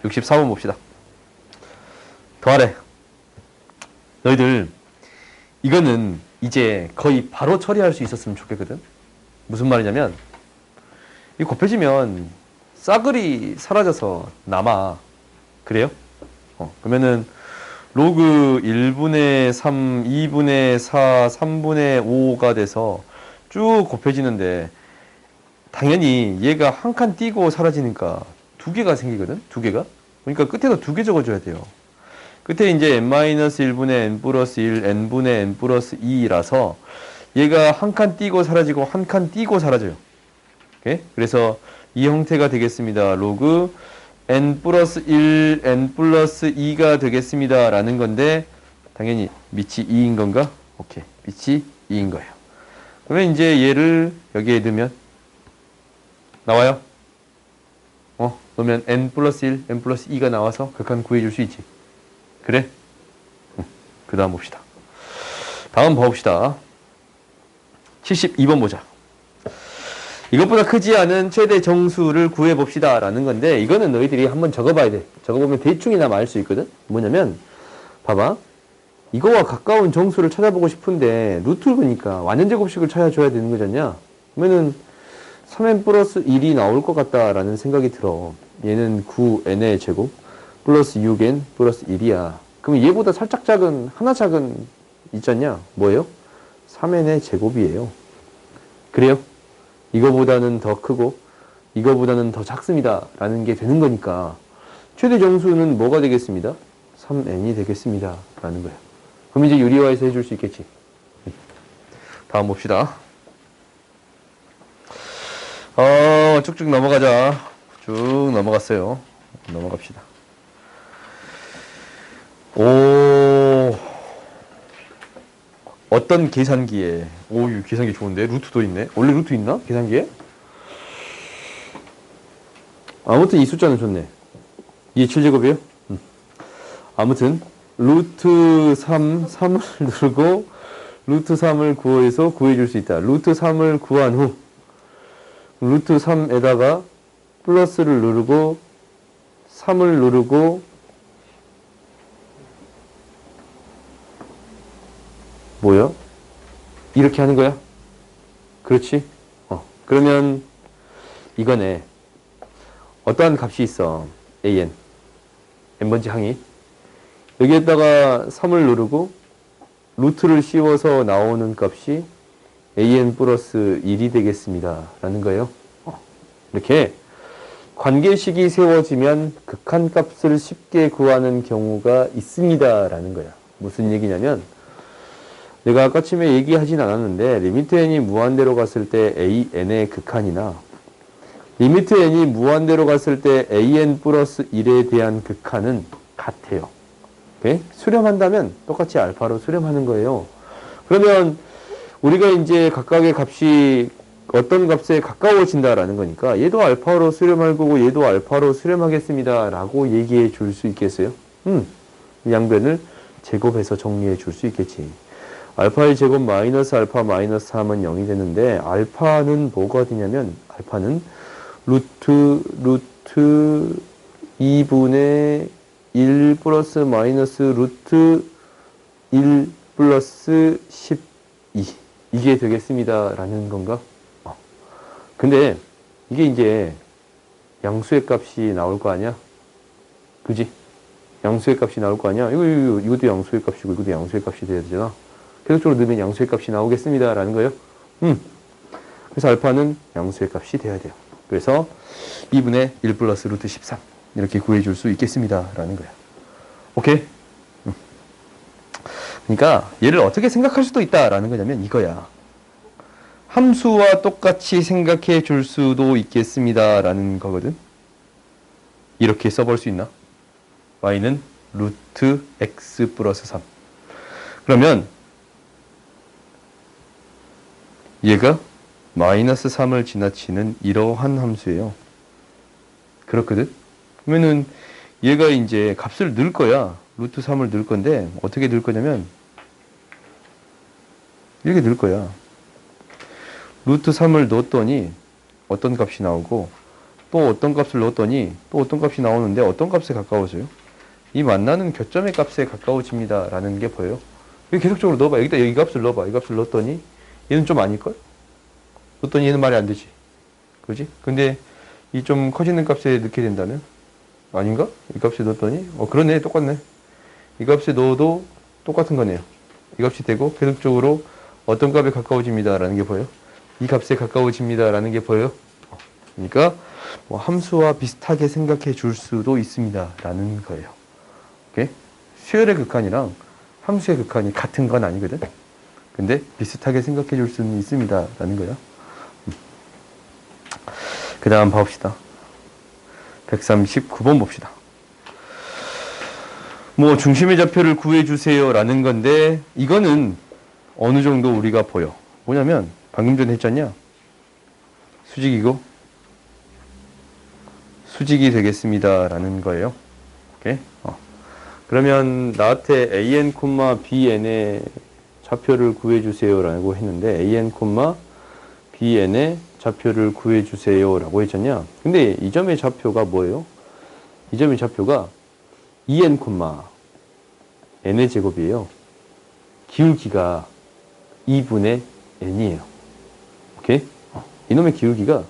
64번 봅시다. 더하래. 너희들 이거는 이제 거의 바로 처리할 수 있었으면 좋겠거든. 무슨 말이냐면 이 곱해지면 싸그리 사라져서 남아. 그래요? 그러면은 로그 1분의 3, 2분의 4, 3분의 5가 돼서 쭉 곱해지는데 당연히 얘가 한 칸 띄고 사라지니까 두 개가 생기거든? 두 개가? 그러니까 끝에도 두 개 적어줘야 돼요. 끝에 이제 n-1분의 n 플러스 1, n분의 n 플러스 2라서 얘가 한 칸 띄고 사라지고 한 칸 띄고 사라져요. 오케이? 그래서 이 형태가 되겠습니다. 로그 n 플러스 1, n 플러스 2가 되겠습니다. 라는 건데 당연히 밑이 2인 건가? 오케이. 밑이 2인 거예요. 그러면 이제 얘를 여기에 넣으면 나와요? 넣으면 n 플러스 1, n 플러스 2가 나와서 극한 구해줄 수 있지. 그래? 그 다음 봅시다. 다음 봐봅시다. 72번 보자. 이것보다 크지 않은 최대 정수를 구해봅시다 라는 건데 이거는 너희들이 한번 적어봐야 돼. 적어보면 대충이나마 알 수 있거든. 뭐냐면 봐봐. 이거와 가까운 정수를 찾아보고 싶은데 루트를 보니까 완전제곱식을 찾아줘야 되는 거잖냐. 그러면은 3n 플러스 1이 나올 것 같다라는 생각이 들어. 얘는 9n의 제곱 플러스 6n 플러스 1이야. 그럼 얘보다 살짝 작은 하나 작은 있잖냐. 뭐예요? 3n의 제곱이에요. 그래요? 이거보다는 더 크고 이거보다는 더 작습니다 라는 게 되는 거니까 최대 정수는 뭐가 되겠습니다? 3n이 되겠습니다 라는 거예요. 그럼 이제 유리화해서 해줄 수 있겠지. 다음 봅시다. 쭉쭉 넘어가자. 쭉 넘어갔어요. 넘어갑시다. 어떤 계산기에 이 계산기 좋은데? 루트도 있네. 원래 루트 있나? 계산기에? 아무튼 이 숫자는 좋네. 이게 7제곱이에요? 아무튼 루트 3을 누르고 루트 3을 구해서 구해줄 수 있다. 루트 3을 구한 후 루트 3에다가 플러스를 누르고 3을 누르고 뭐야? 이렇게 하는 거야? 그렇지? 그러면 이거네. 어떠한 값이 있어. an. n번째 항이. 여기에다가 3을 누르고 루트를 씌워서 나오는 값이 an 플러스 1이 되겠습니다. 라는 거예요. 이렇게 관계식이 세워지면 극한값을 쉽게 구하는 경우가 있습니다. 라는 거야. 무슨 얘기냐면 내가 아까 처음에 얘기하진 않았는데 리미트 n이 무한대로 갔을 때 an의 극한이나 리미트 n이 무한대로 갔을 때 an 플러스 1에 대한 극한은 같아요. 오케이? 수렴한다면 똑같이 알파로 수렴하는 거예요. 그러면 우리가 이제 각각의 값이 어떤 값에 가까워진다라는 거니까 얘도 알파로 수렴할 거고 얘도 알파로 수렴하겠습니다 라고 얘기해 줄 수 있겠어요? 양변을 제곱해서 정리해 줄 수 있겠지. 알파의 제곱 마이너스 알파 마이너스 3은 0이 되는데 알파는 뭐가 되냐면 알파는 루트 2분의 1 플러스 마이너스 루트 1 플러스 12 이게 되겠습니다 라는 건가? 근데 이게 이제 양수의 값이 나올 거 아니야? 그지? 양수의 값이 나올 거 아니야? 이것도 양수의 값이고 이것도 양수의 값이 돼야 되잖아. 계속적으로 넣으면 양수의 값이 나오겠습니다 라는 거예요. 그래서 알파는 양수의 값이 돼야 돼요. 그래서 2분의 1 플러스 루트 13 이렇게 구해줄 수 있겠습니다 라는 거야. 오케이? 그러니까 얘를 어떻게 생각할 수도 있다라는 거냐면 이거야. 함수와 똑같이 생각해 줄 수도 있겠습니다 라는 거거든. 이렇게 써볼 수 있나? y는 루트 x 플러스 3. 그러면 얘가 마이너스 3을 지나치는 이러한 함수예요. 그렇거든? 그러면은 얘가 이제 값을 넣을 거야. 루트 3을 넣을 건데 어떻게 넣을 거냐면 이렇게 넣을 거야. 루트 3을 넣었더니 어떤 값이 나오고 또 어떤 값을 넣었더니 또 어떤 값이 나오는데 어떤 값에 가까워져요? 이 만나는 교점의 값에 가까워집니다. 라는 게 보여요. 계속적으로 넣어봐. 여기다 이 값을 넣어봐. 이 값을 넣었더니 얘는 좀 아닐걸? 넣었더니 얘는 말이 안 되지. 그지? 근데 이 좀 커지는 값에 넣게 된다면? 아닌가? 이 값에 넣었더니 그러네. 똑같네. 이 값에 넣어도 똑같은 거네요. 이 값이 되고 계속적으로 어떤 값에 가까워집니다. 라는 게 보여요. 이 값에 가까워집니다. 라는 게 보여요. 그러니까 뭐 함수와 비슷하게 생각해 줄 수도 있습니다. 라는 거예요. 오케이? 수열의 극한이랑 함수의 극한이 같은 건 아니거든. 근데 비슷하게 생각해 줄 수는 있습니다. 라는 거야. 그 다음 봐봅시다. 139번 봅시다. 뭐 중심의 좌표를 구해주세요. 라는 건데 이거는 어느 정도 우리가 보여. 뭐냐면 방금 전에 했잖냐. 수직이고 수직이 되겠습니다. 라는 거예요. 오케이? 그러면 나한테 an, bn의 좌표를 구해주세요. 라고 했는데 an, bn의 좌표를 구해주세요. 라고 했잖냐. 근데 이 점의 좌표가 뭐예요? 이 점의 좌표가 2n, n의 제곱이에요. 기울기가 2분의 n이에요. 오케이? 이놈의 기울기가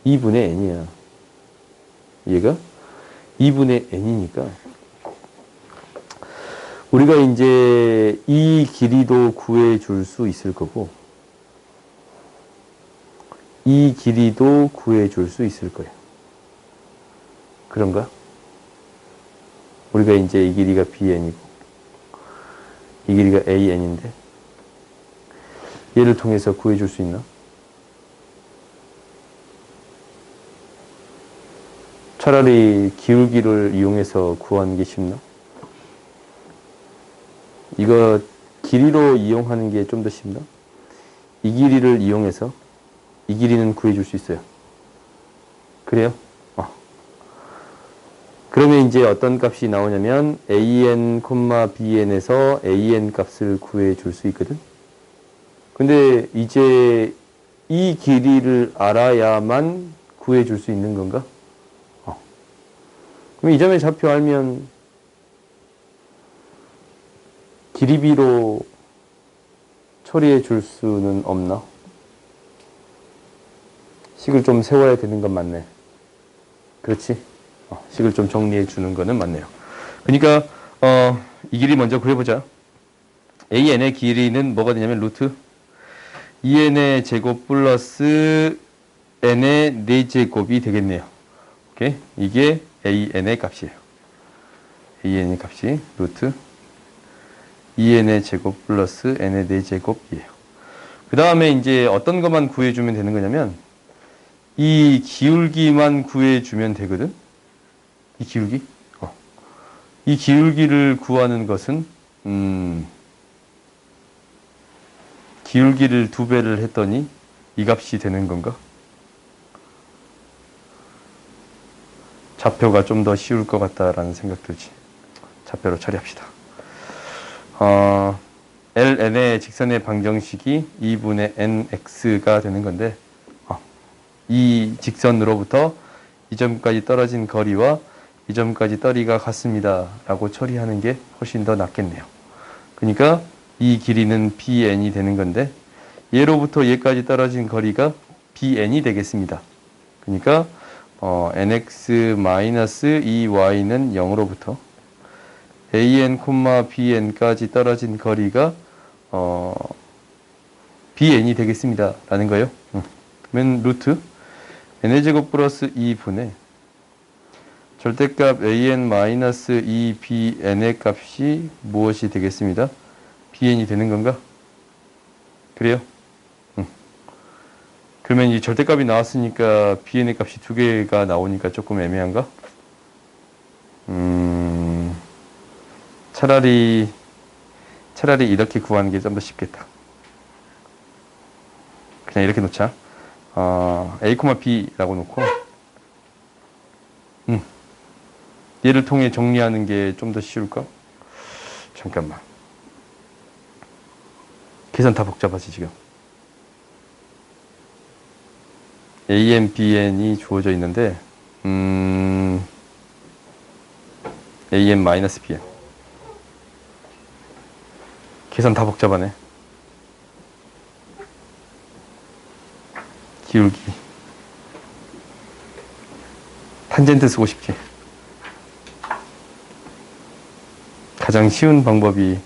2분의 n이야. 얘가 2분의 n이니까 우리가 이제 이 길이도 구해줄 수 있을 거고 이 길이도 구해줄 수 있을 거예요. 그런가? 우리가 이제 이 길이가 bn이고 이 길이가 an인데 얘를 통해서 구해줄 수 있나? 차라리 기울기를 이용해서 구하는 게 쉽나? 이거 길이로 이용하는 게 좀 더 쉽나? 이 길이를 이용해서 이 길이는 구해줄 수 있어요. 그래요? 그러면 이제 어떤 값이 나오냐면 an, bn에서 an 값을 구해줄 수 있거든? 근데 이제 이 길이를 알아야만 구해줄 수 있는 건가? 그럼 이 점의 좌표 알면 길이비로 처리해 줄 수는 없나? 식을 좀 세워야 되는 건 맞네. 그렇지? 식을 좀 정리해 주는 거는 맞네요. 그러니까 이 길이 먼저 그려보자. an의 길이는 뭐가 되냐면 루트 2n의 제곱 플러스 n의 4제곱이 되겠네요. 오케이? 이게 an의 값이에요. an의 값이 루트 2n의 제곱 플러스 n의 4제곱이에요. 그 다음에 이제 어떤 것만 구해주면 되는 거냐면 이 기울기만 구해주면 되거든. 이 기울기? 이 기울기를 구하는 것은 기울기를 2배를 했더니 이 값이 되는 건가? 좌표가 좀 더 쉬울 것 같다라는 생각 들지. 좌표로 처리합시다. ln의 직선의 방정식이 2분의 nx가 되는 건데 이 직선으로부터 이 점까지 떨어진 거리와 이 점까지 거리가 같습니다. 라고 처리하는 게 훨씬 더 낫겠네요. 그러니까 이 길이는 bn이 되는 건데 얘로부터 얘까지 떨어진 거리가 bn이 되겠습니다. 그러니까 nx-2y는 0으로부터 an, bn까지 떨어진 거리가 bn이 되겠습니다. 라는 거예요. 그러면 루트 n의 제곱 플러스 2분의 절대값 an-2bn의 값이 무엇이 되겠습니다? bn이 되는 건가? 그래요? 그러면 이 절대값이 나왔으니까 bn의 값이 2개가 나오니까 조금 애매한가? 차라리 이렇게 구하는 게 좀 더 쉽겠다. 그냥 이렇게 놓자. a, b라고 놓고 얘를 통해 정리하는 게 좀 더 쉬울까? 잠깐만. 계산 다 복잡하지 지금. AN, BN이 주어져 있는데, AN 마이너스 BN. 계산 다 복잡하네. 기울기. 탄젠트 쓰고 싶지. 가장 쉬운 방법이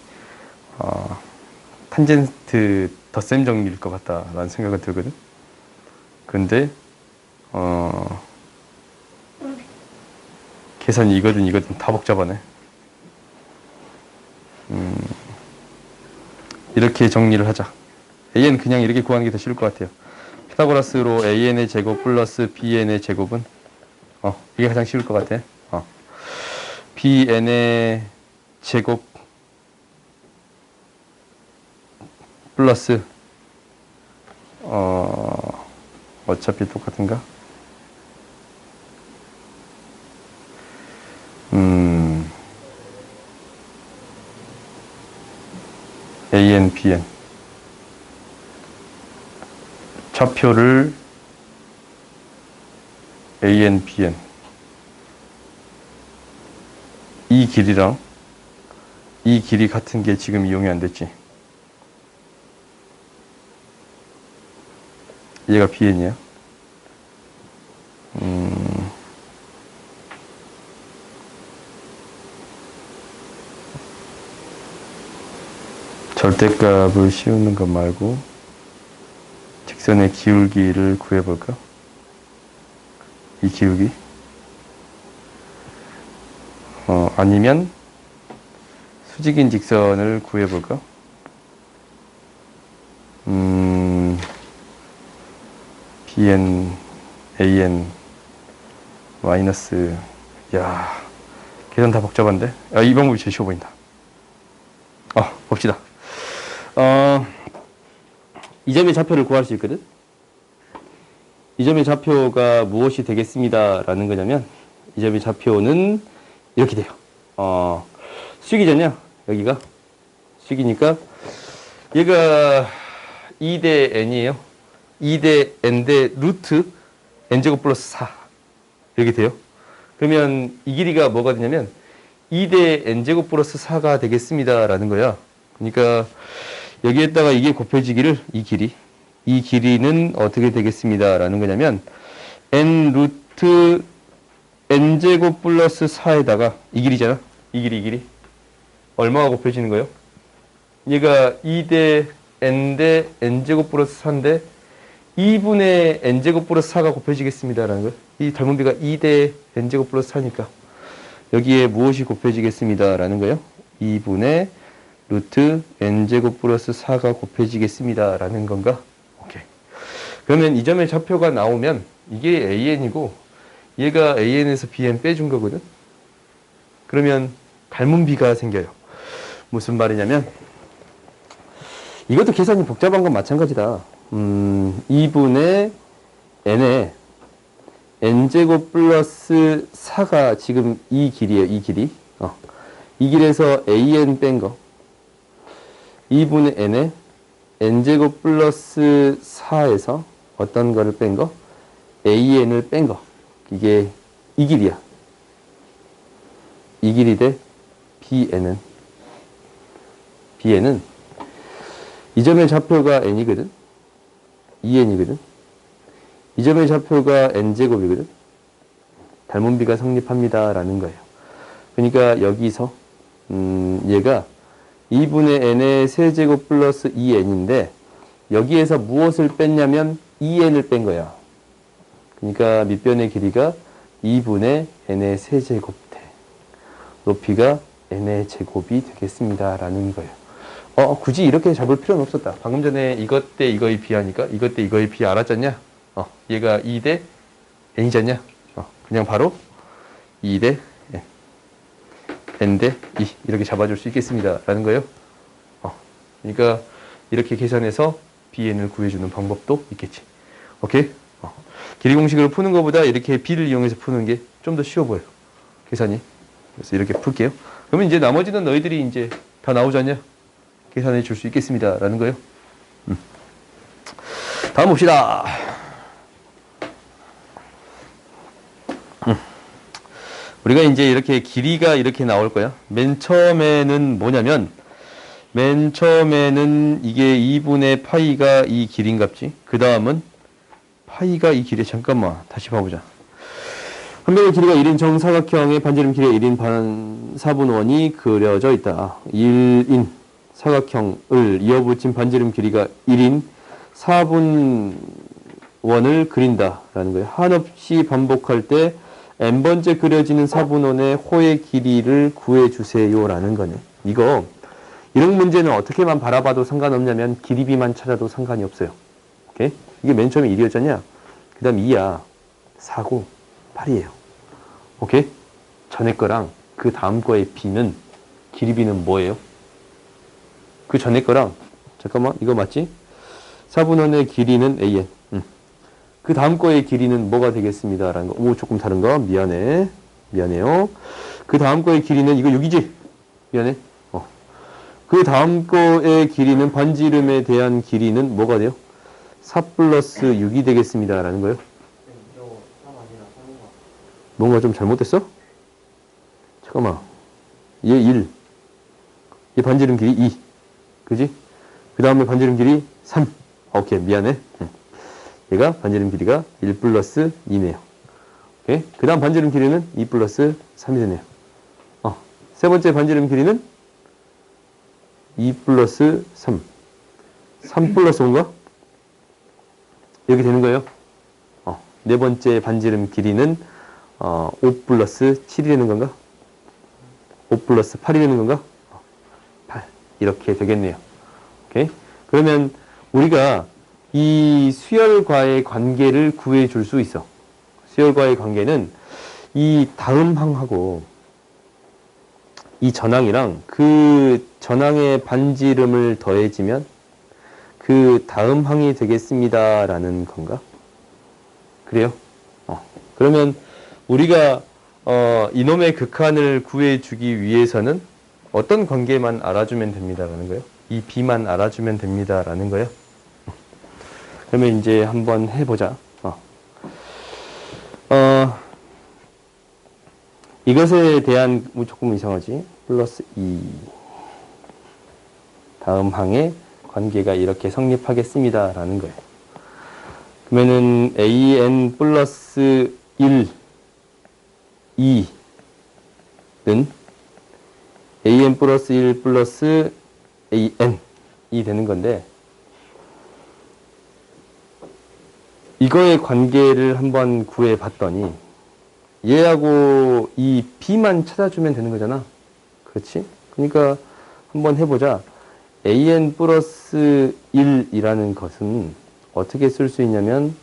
탄젠트 덧셈 정리일 것 같다라는 생각이 들거든. 근데 계산이 이거든 다 복잡하네. 이렇게 정리를 하자. AN 그냥 이렇게 구하는 게 더 쉬울 것 같아요. 피타고라스로 AN의 제곱 플러스 BN의 제곱은 이게 가장 쉬울 것 같아. BN의 제곱 플러스 어차피 똑같은가? AN, BN 좌표를 AN, BN 이 길이랑 이 길이 같은 게 지금 이용이 안 됐지. 얘가 BN이야. 절대값을 씌우는 것 말고 직선의 기울기를 구해볼까? 이 기울기? 아니면 수직인 직선을 구해볼까? BN, AN, 마이너스, 야, 계산 다 복잡한데? 이 방법이 제일 쉬워 보인다. 봅시다. 이 점의 좌표를 구할 수 있거든? 이 점의 좌표가 무엇이 되겠습니다. 라는 거냐면, 이 점의 좌표는 이렇게 돼요. 수직이잖냐? 여기가. 수직이니까, 얘가 2대 n이에요. 2대 n 대 루트 n제곱 플러스 4. 이렇게 돼요. 그러면 이 길이가 뭐가 되냐면, 2대 n제곱 플러스 4가 되겠습니다. 라는 거야. 그러니까, 여기에다가 이게 곱해지기를, 이 길이는 어떻게 되겠습니다. 라는 거냐면, n 루트 n제곱 플러스 4에다가, 이 길이잖아. 이 길이. 얼마가 곱해지는 거예요? 얘가 2대 n 대 n제곱 플러스 4인데, 2분의 n제곱 플러스 4가 곱해지겠습니다. 라는 거예요. 이 닮은비가 2대 n제곱 플러스 4니까, 여기에 무엇이 곱해지겠습니다. 라는 거예요. 2분의 루트 n제곱 플러스 4가 곱해지겠습니다. 라는 건가? 오케이. 그러면 이 점의 좌표가 나오면 이게 AN이고 얘가 AN에서 BN 빼준 거거든. 그러면 갈문비가 생겨요. 무슨 말이냐면 이것도 계산이 복잡한 건 마찬가지다. 2분의 n에 n제곱 플러스 4가 지금 이 길이에요. 이 길이. 이 길에서 AN 뺀 거. 2분의 n에 n제곱 플러스 4에서 어떤 거를 뺀 거? AN을 뺀 거. 이게 이 길이야. 이 길이 대 BN은 이 점의 좌표가 n이거든. 2n이거든. 이 점의 좌표가 n제곱이거든. 닮은비가 성립합니다. 라는 거예요. 그러니까 여기서 얘가 2분의 n의 세제곱 플러스 2n인데 여기에서 무엇을 뺐냐면 2n을 뺀 거야. 그러니까 밑변의 길이가 2분의 n의 세제곱 대 높이가 n의 제곱이 되겠습니다. 라는 거예요. 굳이 이렇게 잡을 필요는 없었다. 방금 전에 이것 대 이거의 비하니까 이것 대 이거의 비 알았잖냐? 얘가 2 대 n이잖냐? 그냥 바로 2 대 n 대 2 이렇게 잡아줄 수 있겠습니다. 라는 거예요. 그러니까 이렇게 계산해서 bn을 구해주는 방법도 있겠지. 오케이? 길이 공식으로 푸는 것보다 이렇게 b를 이용해서 푸는 게 좀 더 쉬워 보여. 계산이. 그래서 이렇게 풀게요. 그러면 이제 나머지는 너희들이 이제 다 나오지 않냐? 계산해 줄 수 있겠습니다. 라는 거예요. 다음 봅시다. 우리가 이제 이렇게 길이가 이렇게 나올 거야. 맨 처음에는 뭐냐면, 맨 처음에는 이게 2분의 파이가 이 길이인갑지. 그 다음은 파이가 이 길이. 잠깐만, 다시 봐보자. 한 변의 길이가 1인 정사각형의 반지름 길이가 1인 반 4분원이 그려져 있다. 1인 사각형을 이어붙인 반지름 길이가 1인 4분원을 그린다 라는 거예요. 한없이 반복할 때 n번째 그려지는 4분원의 호의 길이를 구해주세요 라는 거네. 이거 이런 문제는 어떻게만 바라봐도 상관없냐면 길이비만 찾아도 상관이 없어요. 오케이? 이게 맨 처음에 1이었잖냐? 그 다음 2야 4고 8이에요. 오케이? 전에 거랑 그 다음 거의 b는 길이비는 뭐예요? 그 전에 거랑 잠깐만 이거 맞지? 4분원의 길이는 an. 그 다음 거의 길이는 뭐가 되겠습니다 라는 거. 오 조금 다른 거 미안해요. 그 다음 거의 길이는 이거 6이지? 미안해. 그 다음 거의 길이는 반지름에 대한 길이는 뭐가 돼요? 4 플러스 6이 되겠습니다 라는 거예요. 뭔가 좀 잘못됐어? 잠깐만. 얘 1. 얘 반지름 길이 2. 그지? 그 다음에 반지름 길이 3. 오케이, 미안해. 얘가 반지름 길이가 1 플러스 2네요. 오케이? 그 다음 반지름 길이는 2 플러스 3이 되네요. 세 번째 반지름 길이는 2 플러스 3. 3 플러스 5인가? 이렇게 되는 거예요. 네 번째 반지름 길이는 5 플러스 7이 되는 건가? 5 플러스 8이 되는 건가? 8. 이렇게 되겠네요. 오케이? 그러면 우리가 이 수열과의 관계를 구해 줄 수 있어. 수열과의 관계는 이 다음 항하고 이 전항이랑 그 전항의 반지름을 더해지면 그 다음 항이 되겠습니다 라는 건가? 그래요? 그러면 우리가 이놈의 극한을 구해주기 위해서는 어떤 관계만 알아주면 됩니다라는 거예요? 이 b만 알아주면 됩니다라는 거예요? 그러면 이제 한번 해보자. 이것에 대한 조금 이상하지? 플러스 2 다음 항의 관계가 이렇게 성립하겠습니다 라는 거예요. 그러면은 an 플러스 1 2는 an 플러스 1 플러스 an이 되는 건데 이거의 관계를 한번 구해봤더니 얘하고 이 b만 찾아주면 되는 거잖아. 그렇지? 그러니까 한번 해보자. an 플러스 1이라는 것은 어떻게 쓸 수 있냐면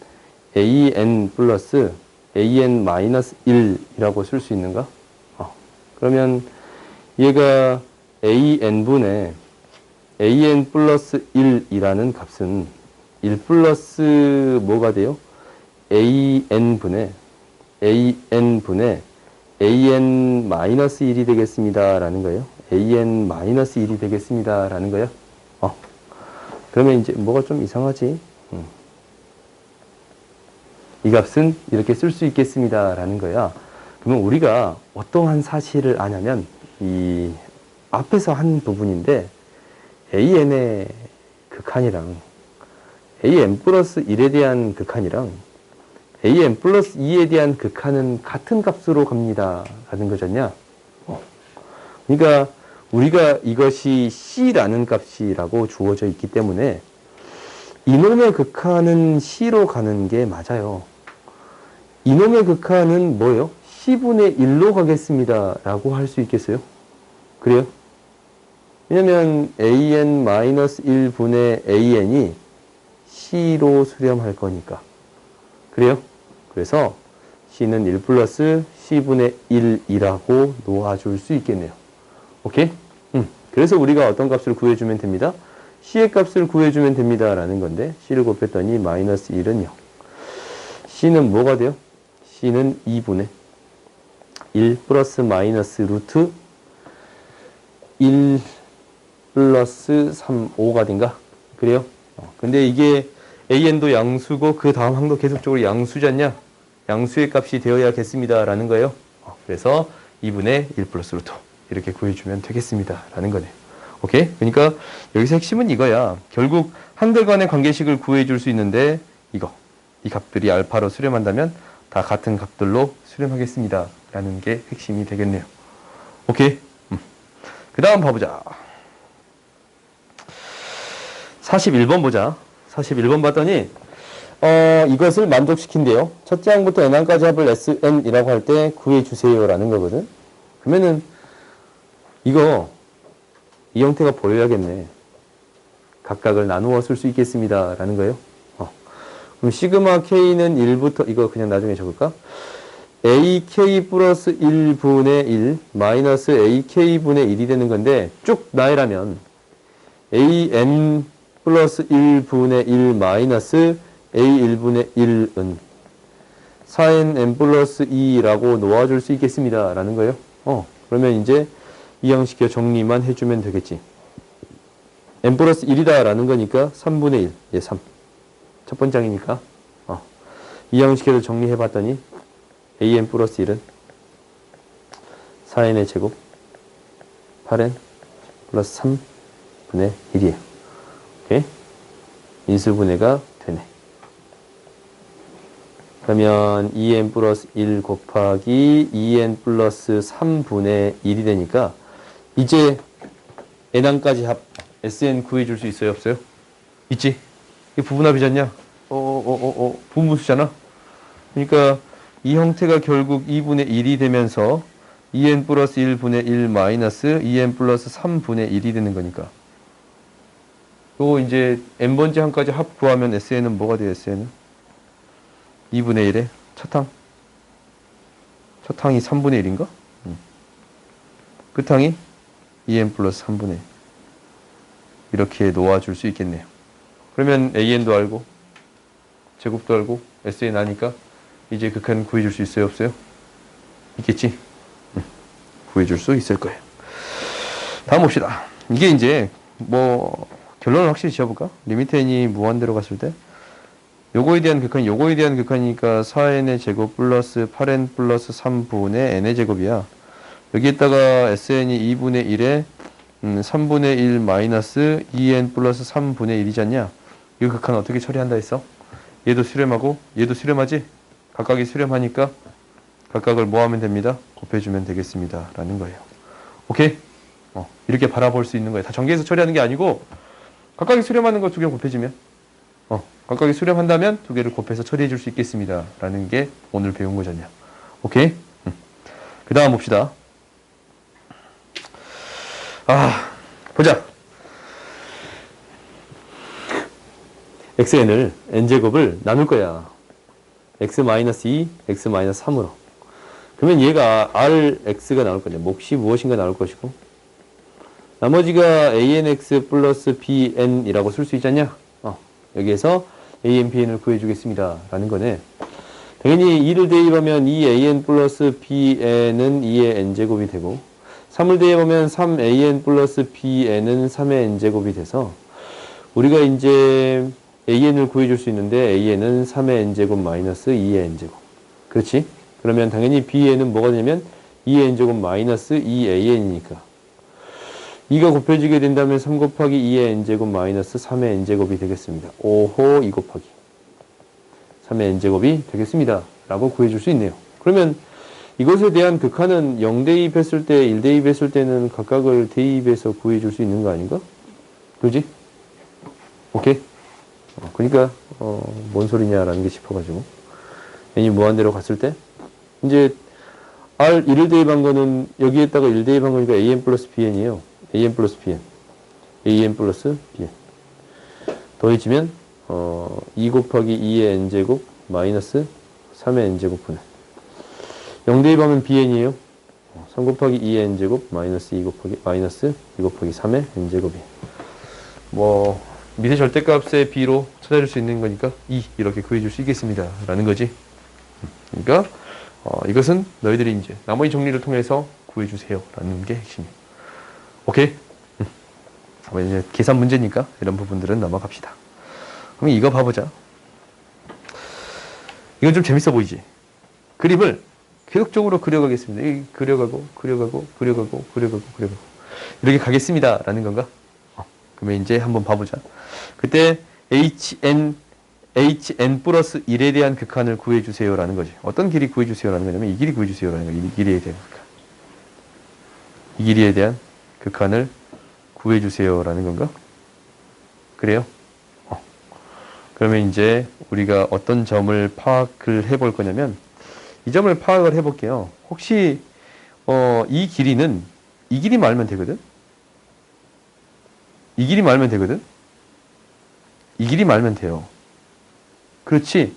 an 플러스 an 마이너스 1이라고 쓸 수 있는가? 그러면 얘가 an분의 an 플러스 1이라는 값은 1 플러스 뭐가 돼요? an분의 an 마이너스 1이 되겠습니다 라는 거예요. an 마이너스 1이 되겠습니다 라는 거예요. 그러면 이제 뭐가 좀 이상하지? 이 값은 이렇게 쓸 수 있겠습니다 라는 거야. 그러면 우리가 어떠한 사실을 아냐면 이 앞에서 한 부분인데 an의 극한이랑 an 플러스 1에 대한 극한이랑 an 플러스 2에 대한 극한은 같은 값으로 갑니다 라는 거잖냐. 그러니까 우리가 이것이 c라는 값이라고 주어져 있기 때문에 이놈의 극한은 c로 가는 게 맞아요. 이놈의 극한은 뭐예요? c분의 1로 가겠습니다 라고 할 수 있겠어요? 그래요? 왜냐면 an-1분의 an이 c로 수렴할 거니까. 그래요? 그래서 c는 1 플러스 c분의 1이라고 놓아줄 수 있겠네요. 오케이? 그래서 우리가 어떤 값을 구해주면 됩니다. c의 값을 구해주면 됩니다 라는 건데 c를 곱했더니 마이너스 1은 0. c는 뭐가 돼요? c는 2분의 1 플러스 마이너스 루트 1 플러스 3, 5가 된가? 그래요? 근데 이게 an도 양수고 그 다음 항도 계속적으로 양수잖냐? 양수의 값이 되어야겠습니다 라는 거예요. 그래서 2분의 1 플러스 루트 이렇게 구해주면 되겠습니다. 라는 거네요. 오케이? 그러니까 여기서 핵심은 이거야. 결국 한들 간의 관계식을 구해줄 수 있는데 이 값들이 알파로 수렴한다면 다 같은 값들로 수렴하겠습니다. 라는 게 핵심이 되겠네요. 오케이? 그 다음 봐보자. 41번 보자. 41번 봤더니 이것을 만족시킨대요. 첫째 항부터 n항까지 합을 SN이라고 할 때 구해주세요 라는 거거든. 그러면은 이 형태가 보여야겠네. 각각을 나누어 쓸 수 있겠습니다 라는 거예요. 그럼 시그마 K는 1부터 이거 그냥 나중에 적을까? AK 플러스 1분의 1 마이너스 AK분의 1이 되는 건데 쭉 나열하면 AN 플러스 1분의 1 마이너스 A1분의 1은 4NN 플러스 2라고 놓아줄 수 있겠습니다. 라는 거예요. 그러면 이제 이항시켜 정리만 해주면 되겠지. N 플러스 1이다 라는 거니까 3분의 1. 3. 첫 번장이니까. 이항시켜서 정리해봤더니 AN 플러스 1은 4N의 제곱 8N 플러스 3분의 1이에요. 오케이? 인수분해가 되네. 그러면 2n 플러스 1 곱하기 2n 플러스 3분의 1이 되니까 이제 n항까지 합 SN 구해줄 수 있어요? 없어요? 있지? 이게 부분합이잖냐? 부분수잖아? 그러니까 이 형태가 결국 2분의 1이 되면서 2n 플러스 1분의 1 마이너스 2n 플러스 3분의 1이 되는 거니까 또 이제 n번째 항까지 합 구하면 SN은 뭐가 돼요? SN은 2분의 1에 첫 항이 3분의 1인가? 끝항이 2n 플러스 3분의 1 이렇게 놓아줄 수 있겠네요. 그러면 AN도 알고 제곱도 알고 SN 아니까 이제 극한 구해줄 수 있어요? 없어요? 있겠지? 구해줄 수 있을 거예요. 다음 봅시다. 이게 이제 결론을 확실히 지어볼까? 리미트 n이 무한대로 갔을 때 요거에 대한 극한이니까 4n의 제곱 플러스 8n 플러스 3분의 n의 제곱이야. 여기에다가 sn이 2분의 1에 3분의 1 마이너스 2n 플러스 3분의 1이지 않냐? 이 극한 어떻게 처리한다 했어? 얘도 수렴하고 얘도 수렴하지? 각각이 수렴하니까 각각을 뭐 하면 됩니다? 곱해주면 되겠습니다. 라는 거예요. 오케이? 이렇게 바라볼 수 있는 거예요. 다 전개해서 처리하는 게 아니고 각각이 수렴하는 거 두 개 곱해주면 각각이 수렴한다면 두 개를 곱해서 처리해 줄 수 있겠습니다. 라는 게 오늘 배운 거잖냐. 오케이? 그 다음 봅시다. 보자. xn을 n제곱을 나눌 거야. x-2, x-3으로. 그러면 얘가 rx가 나올 건데 몫이 무엇인가 나올 것이고 나머지가 anx 플러스 bn이라고 쓸 수 있잖냐? 여기에서 an, bn을 구해주겠습니다. 라는 거네. 당연히 2를 대입하면 2an 플러스 bn은 2의 n제곱이 되고 3을 대입하면 3an 플러스 bn은 3의 n제곱이 돼서 우리가 이제 an을 구해줄 수 있는데 an은 3의 n제곱 마이너스 2의 n제곱. 그렇지? 그러면 당연히 bn은 뭐가 되냐면 2의 n제곱 마이너스 2an이니까 2가 곱해지게 된다면 3 곱하기 2의 n제곱 마이너스 3의 n제곱이 되겠습니다. 5호 2 곱하기 3의 n제곱이 되겠습니다. 라고 구해줄 수 있네요. 그러면 이것에 대한 극한은 0 대입했을 때, 1 대입했을 때는 각각을 대입해서 구해줄 수 있는 거 아닌가? 그지? 오케이? 그러니까 뭔 소리냐라는 게 싶어가지고 n이 무한대로 갔을 때 이제 r 1을 대입한 거는 여기에다가 1 대입한 거니까 an 플러스 bn이에요. an 플러스 bn an 플러스 bn 더해지면 2 곱하기 2의 n제곱 마이너스 3의 n제곱 분의 0 대입하면 bn이에요. 3 곱하기 2의 n제곱 마이너스 2 곱하기 마이너스 2 곱하기 3의 n제곱이 미세 절대값의 b로 찾아줄 수 있는 거니까 2 이렇게 구해줄 수 있겠습니다. 라는 거지. 그러니까 이것은 너희들이 이제 나머지 정리를 통해서 구해주세요. 라는 게 핵심이에요. 오케이? 이제 계산 문제니까 이런 부분들은 넘어갑시다. 그럼 이거 봐보자. 이건 좀 재밌어 보이지? 그림을 계속적으로 그려가겠습니다. 그려가고, 그려가고, 그려가고, 그려가고, 그려가고. 이렇게 가겠습니다. 라는 건가? 그러면 이제 한번 봐보자. 그때 hn 플러스 1에 대한 극한을 구해주세요. 라는 거지. 어떤 길이 구해주세요. 라는 거냐면 이 길이 구해주세요. 라는 거지. 이 길이에 대한 극한. 이 길이에 대한 극한을 구해주세요. 라는 건가? 그래요? 그러면 이제 우리가 어떤 점을 파악을 해볼 거냐면 이 점을 파악을 해볼게요. 혹시 이 길이는 이 길이 말면 되거든? 이 길이 말면 되거든? 이 길이 말면 돼요. 그렇지?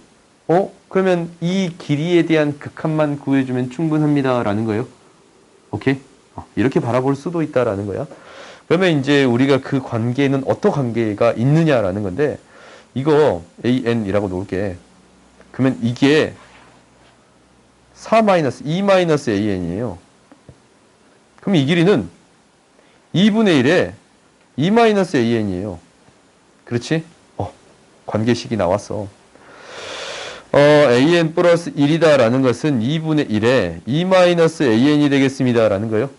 그러면 이 길이에 대한 극한만 구해주면 충분합니다. 라는 거예요. 오케이? 이렇게 바라볼 수도 있다라는 거야. 그러면 이제 우리가 그 관계는 어떤 관계가 있느냐라는 건데 이거 AN이라고 놓을게. 그러면 이게 2-AN이에요. 그럼 이 길이는 2분의 1에 2-AN이에요. 그렇지? 관계식이 나왔어. AN 플러스 1이다 라는 것은 2분의 1에 2-AN이 되겠습니다. 라는 거예요.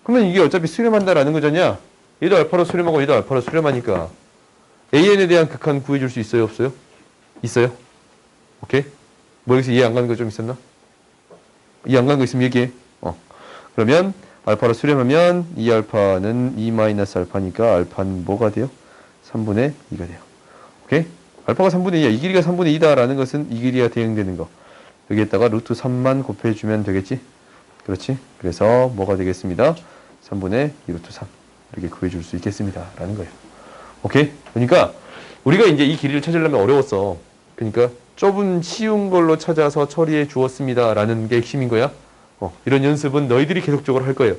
그러면 이게 어차피 수렴한다 라는 거잖냐? 얘도 알파로 수렴하고 얘도 알파로 수렴하니까 AN에 대한 극한 구해줄 수 있어요? 없어요? 있어요? 오케이? 뭐 여기서 이해 안 가는 거 좀 있었나? 이해 안 가는 거 있으면 얘기해. 그러면 알파로 수렴하면 이 알파는 2-알파니까 알파는 뭐가 돼요? 3분의 2가 돼요. 오케이? 알파가 3분의 2야. 이 길이가 3분의 2다 라는 것은 이 길이가 대응되는 거. 여기에다가 루트 3만 곱해주면 되겠지? 그렇지? 그래서 뭐가 되겠습니다? 3분의 2 루트 3. 이렇게 구해줄 수 있겠습니다. 라는 거예요. 오케이? 그러니까 우리가 이제 이 길이를 찾으려면 어려웠어. 그러니까 좁은 쉬운 걸로 찾아서 처리해 주었습니다. 라는 게 핵심인 거야. 이런 연습은 너희들이 계속적으로 할 거예요.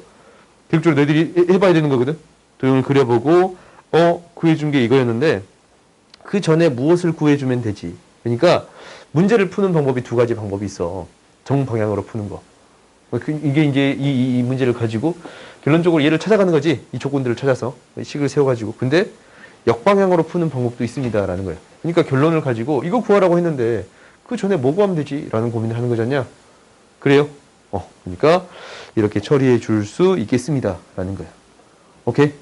계속적으로 너희들이 해봐야 되는 거거든. 도형을 그려보고 구해준 게 이거였는데 그 전에 무엇을 구해주면 되지. 그러니까 문제를 푸는 방법이 두 가지 방법이 있어. 정방향으로 푸는 거. 이게 이제 이 문제를 가지고 결론적으로 얘를 찾아가는 거지. 이 조건들을 찾아서 식을 세워가지고. 근데 역방향으로 푸는 방법도 있습니다라는 거예요. 그러니까 결론을 가지고 이거 구하라고 했는데 그 전에 뭐 구하면 되지? 라는 고민을 하는 거잖냐. 그래요? 그러니까 이렇게 처리해 줄 수 있겠습니다. 라는 거예요. 오케이?